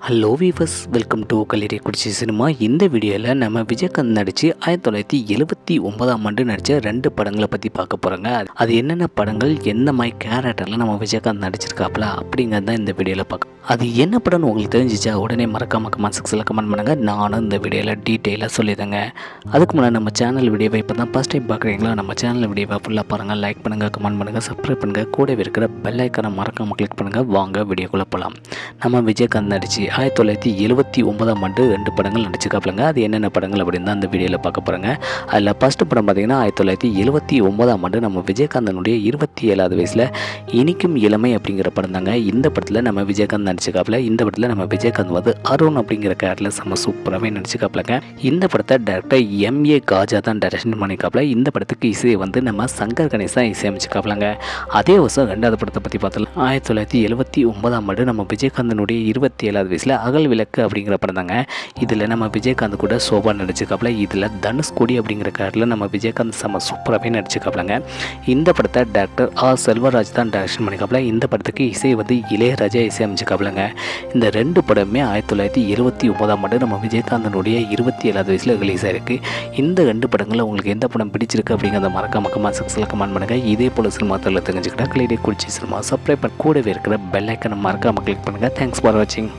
Hello viewers, welcome to கல்லூரி குடிச்சி cinema. இந்த வீடியோவில் நம்ம விஜயகாந்த் நடித்து 1979 நடித்த 2 படங்களை பற்றி பார்க்க போகிறோங்க. அது என்னென்ன படங்கள், எந்த மாதிரி கேரக்டரில் நம்ம விஜயகாந்த் நடிச்சிருக்காப்புல அப்படிங்கிறது தான் இந்த வீடியோவில் பார்க்க. அது என்ன படம்னு உங்களுக்கு தெரிஞ்சிச்சா உடனே மறக்காம கமெண்ட் செக்ஷனில் கமெண்ட் பண்ணுங்கள். நானும் இந்த வீடியோவில் டீட்டெயிலாக சொல்லிடுங்க. அதுக்கு முன்னாடி நம்ம சேனல் வீடியோவை இப்போ தான் ஃபஸ்ட் டைம் பார்க்குறீங்களா, நம்ம சேனல் வீடியோவை ஃபுல்லாக பாருங்கள். லைக் பண்ணுங்கள், கமெண்ட் பண்ணுங்கள், சப்ஸ்கிரைப் பண்ணுங்கள். கூடவே இருக்கிற பெல் ஐக்கானை மறக்காமல் கிளிக் பண்ணுங்கள். வாங்க வீடியோக்குள்ளே போகலாம். நம்ம விஜயகாந்த் நடித்து 1979 2 படங்கள் நடிச்சிருக்காப்புலங்க. அது என்னென்ன படங்கள் அப்படின்னு தான் அந்த வீடியோவில் பார்க்க போகிறாங்க. அதில் ஃபஸ்ட்டு படம் பார்த்திங்கன்னா 1979 நம்ம விஜயகாந்தனுடைய 27வது வயசில் இனிக்கும் இளமை அப்படிங்கிற படம் தாங்க. இந்த படத்தில் நம்ம விஜயகாந்த் நடிச்சிருக்காப்புல. இந்த படத்தில் நம்ம விஜயகாந்த் வந்து அருண் அப்படிங்கிற கேரக்டரில் செம்ம சூப்பராகவே நடிச்சிருக்காப்புலங்க. இந்த படத்தை டேரக்டர் M.A. காஜா தான் டைரக்ஷன் பண்ணியிருக்காப்புல. இந்த படத்துக்கு இசையை வந்து நம்ம சங்கர் கணேஷ் தான் இசையமைச்சிருக்காப்புலங்க. அதே வருஷம் 2வது படத்தை பற்றி பார்த்தோம். 1979 நம்ம விஜயகாந்தனுடைய 27வது வயசில் அகல் விளக்கு அப்படிங்கிற படம் தாங்க. இதில் நம்ம விஜயகாந்த் கூட சோபா நடிச்சிருக்காப்புல. இதில் தனுஷ்கோடி அப்படிங்கிற கேரக்டரில் நம்ம விஜயகாந்த் செம்ம சூப்பராகவே நடிச்சிருக்காப்புலங்க. இந்த படத்தை டேரக்டர் R. செல்வராஜ் தான் டைரக்ஷன் பண்ணிக்காப்புல. இந்த படத்துக்கு இசை வந்து இளையராஜா இசையமைச்சிருக்காப்புலங்க. இந்த 2 படமே 1979 நம்ம விஜயகாந்தனுடைய 27வது வயசில் ரிலீஸ் ஆயிருக்கு. இந்த 2 படங்களில் உங்களுக்கு எந்த படம் பிடிச்சிருக்கு அப்படிங்கிறத மறக்காம கமெண்ட் செக்ஷனில் கமெண்ட் பண்ணுங்கள். இதே போல் சினிமா தகவலை தெரிஞ்சுக்கிட்டா கல்லூரி குடிச்சி சினிமா சப்ஸ்கிரைப் பண்ண கூடவே இருக்கிற பெல் ஐக்கனை மறக்காம கிளிக் பண்ணுங்கள். தேங்க்ஸ் ஃபார் வாட்சிங்.